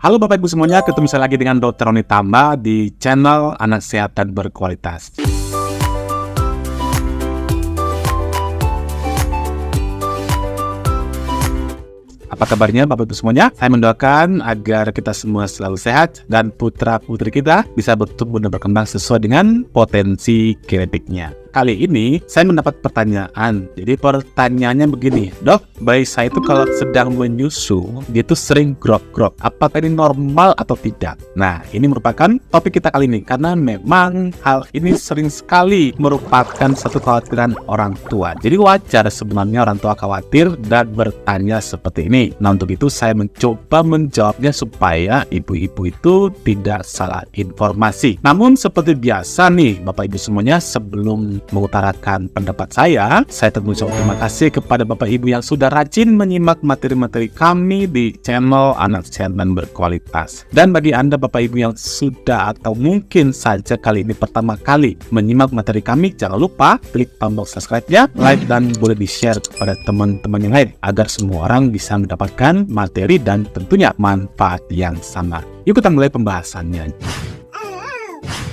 Halo Bapak Ibu semuanya, ketemu saya lagi dengan Dr. Roni Tamba di channel Anak Sehat dan Berkualitas. Apa kabarnya Bapak Ibu semuanya? Saya mendoakan agar kita semua selalu sehat dan putra-putri kita bisa bertumbuh dan berkembang sesuai dengan potensi genetiknya. Kali ini saya mendapat pertanyaan. Jadi pertanyaannya begini, Dok, bayi saya itu kalau sedang menyusu, dia itu sering grok-grok. Apakah ini normal atau tidak? Nah, ini merupakan topik kita kali ini karena memang hal ini sering sekali merupakan satu kekhawatiran orang tua. Jadi wajar sebenarnya orang tua khawatir dan bertanya seperti ini. Nah, untuk itu saya mencoba menjawabnya supaya ibu-ibu itu tidak salah informasi. Namun seperti biasa nih, Bapak Ibu semuanya, sebelum mengutarakan pendapat saya tentu ucap terima kasih kepada Bapak Ibu yang sudah rajin menyimak materi-materi kami di channel Anak Sehat dan Berkualitas. Dan bagi Anda Bapak Ibu yang sudah atau mungkin saja kali ini pertama kali menyimak materi kami, jangan lupa klik tombol subscribe-nya, like, dan boleh di-share kepada teman-teman yang lain agar semua orang bisa mendapatkan materi dan tentunya manfaat yang sama. Yuk kita mulai pembahasannya.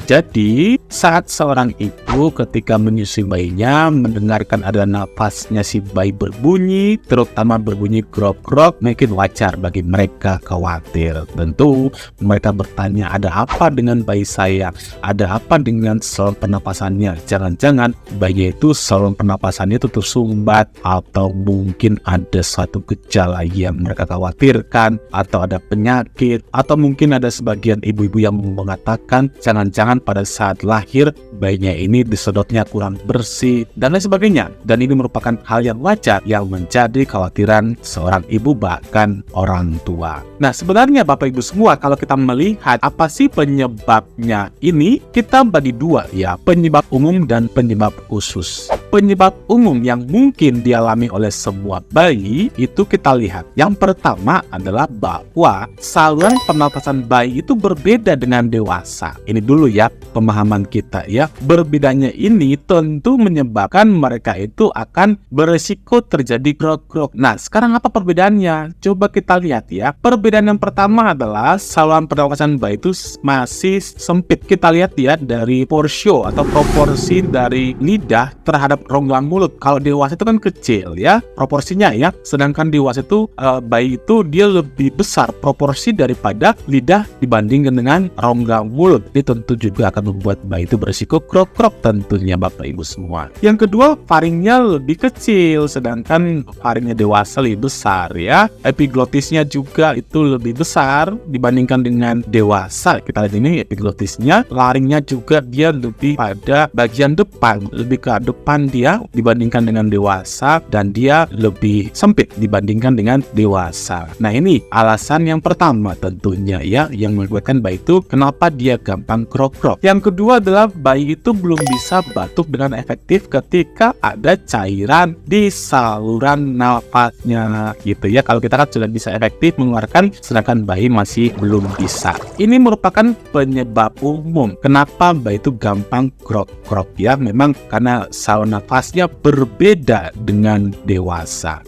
Jadi, saat seorang ibu ketika menyusui bayinya mendengarkan ada nafasnya si bayi berbunyi, terutama berbunyi grok-grok, mungkin wajar bagi mereka khawatir. Tentu mereka bertanya, ada apa dengan bayi saya? Ada apa dengan saluran pernapasannya? Jangan-jangan bayi itu saluran pernapasannya itu tersumbat, atau mungkin ada suatu gejala yang mereka khawatirkan, atau ada penyakit, atau mungkin ada sebagian ibu-ibu yang mengatakan jangan-jangan pada saat lahir bayinya ini disedotnya kurang bersih dan lain sebagainya. Dan ini merupakan hal yang wajar yang menjadi kekhawatiran seorang ibu bahkan orang tua. Nah, sebenarnya Bapak Ibu semua, kalau kita melihat apa sih penyebabnya ini, kita bagi dua ya, penyebab umum dan penyebab khusus. Penyebab umum yang mungkin dialami oleh semua bayi itu kita lihat. Yang pertama adalah bahwa saluran pernapasan bayi itu berbeda dengan dewasa. Ini dulu ya pemahaman kita ya. Berbedanya ini tentu menyebabkan mereka itu akan beresiko terjadi grok-grok. Nah, sekarang apa perbedaannya? Coba kita lihat ya. Perbedaan yang pertama adalah saluran pernapasan bayi itu masih sempit. Kita lihat ya dari porsio atau proporsi dari lidah terhadap rongga mulut. Kalau dewasa itu kan kecil ya proporsinya ya. Sedangkan dewasa itu bayi itu dia lebih besar proporsi daripada lidah dibandingkan dengan rongga mulut. Ini tentu juga akan membuat bayi itu berisiko grok-grok tentunya Bapak Ibu semua. Yang kedua, faringnya lebih kecil sedangkan faringnya dewasa lebih besar ya. Epiglotisnya juga itu lebih besar dibandingkan dengan dewasa. Kita lihat ini epiglotisnya, laringnya juga dia lebih pada bagian depan, lebih ke depan dia dibandingkan dengan dewasa, dan dia lebih sempit dibandingkan dengan dewasa. Nah, ini alasan yang pertama tentunya ya yang membuatkan bayi itu kenapa dia gampang grok-grok. Yang kedua adalah bayi itu belum bisa batuk dengan efektif ketika ada cairan di saluran nafasnya gitu ya. Kalau kita kan sudah bisa efektif mengeluarkan, sedangkan bayi masih belum bisa. Ini merupakan penyebab umum kenapa bayi itu gampang grok-grok ya. Memang karena saluran nafasnya berbeda dengan dewasa.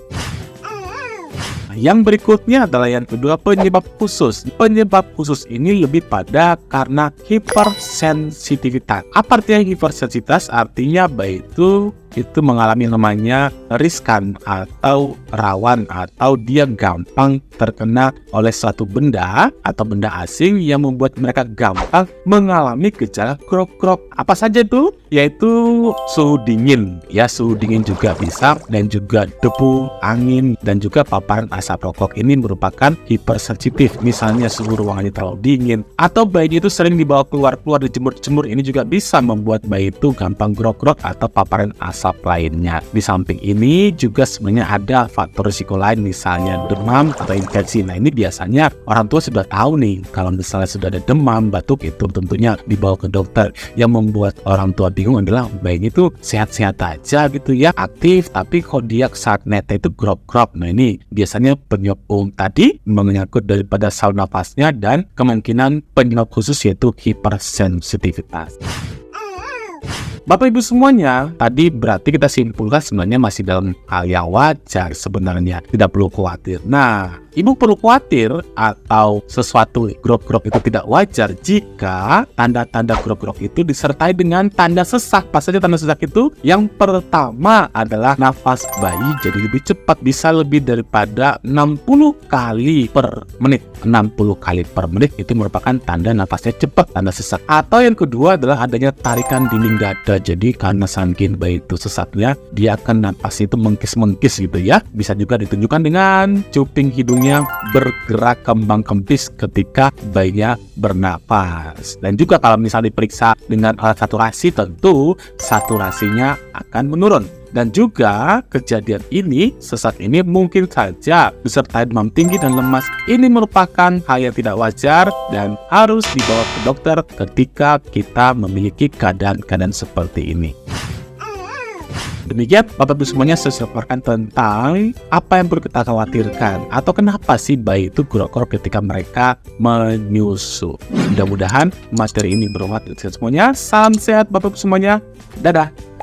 Yang berikutnya adalah yang kedua, penyebab khusus. Penyebab khusus ini lebih pada karena hipersensitivitas. Apa artinya hipersensitivitas? Artinya bayi itu mengalami namanya riskan atau rawan, atau dia gampang terkena oleh suatu benda atau benda asing yang membuat mereka gampang mengalami gejala grok-grok. Apa saja itu? Yaitu suhu dingin ya, suhu dingin juga bisa, dan juga debu, angin, dan juga paparan asap rokok. Ini merupakan hipersensitif. Misalnya suhu ruangannya terlalu dingin, atau bayi itu sering dibawa keluar dijemur-jemur, ini juga bisa membuat bayi itu gampang grok-grok atau paparan asap lainnya. Di samping ini juga sebenarnya ada faktor risiko lain, misalnya demam atau infeksi. Nah, ini biasanya orang tua sudah tahu nih, kalau misalnya sudah ada demam, batuk, itu tentunya dibawa ke dokter. Yang membuat orang tua bingung adalah bayinya itu sehat-sehat aja gitu ya, aktif, tapi kok dia saat nete itu grok-grok. Nah, ini biasanya penyebab umum tadi menyangkut daripada saluran nafasnya, dan kemungkinan penyebab khusus yaitu hipersensitivitas. Bapak Ibu semuanya, tadi berarti kita simpulkan sebenarnya masih dalam hal yang wajar sebenarnya, tidak perlu khawatir. Nah, Ibu perlu khawatir atau sesuatu grok-grok itu tidak wajar jika tanda-tanda grok-grok itu disertai dengan tanda sesak. Apa saja tanda sesak itu? Yang pertama adalah nafas bayi jadi lebih cepat, bisa lebih daripada 60 kali per menit. 60 kali per menit itu merupakan tanda nafasnya cepat, tanda sesak. Atau yang kedua adalah adanya tarikan dinding dada. Jadi karena saking bayi itu sesaknya, dia akan napas itu mengkis-mengkis gitu ya. Bisa juga ditunjukkan dengan cuping hidungnya bergerak kembang kempis ketika bayinya bernapas. Dan juga kalau misalnya diperiksa dengan alat saturasi, tentu saturasinya akan menurun. Dan juga kejadian ini, sesak ini mungkin saja disertai demam tinggi dan lemas. Ini merupakan hal yang tidak wajar dan harus dibawa ke dokter ketika kita memiliki keadaan-keadaan seperti ini. Demikian Bapak Ibu semuanya, saya paparkan tentang apa yang perlu kita khawatirkan atau kenapa sih bayi itu grok-grok ketika mereka menyusu. Mudah-mudahan materi ini bermanfaat untuk semuanya. Salam sehat Bapak Ibu semuanya. Dadah.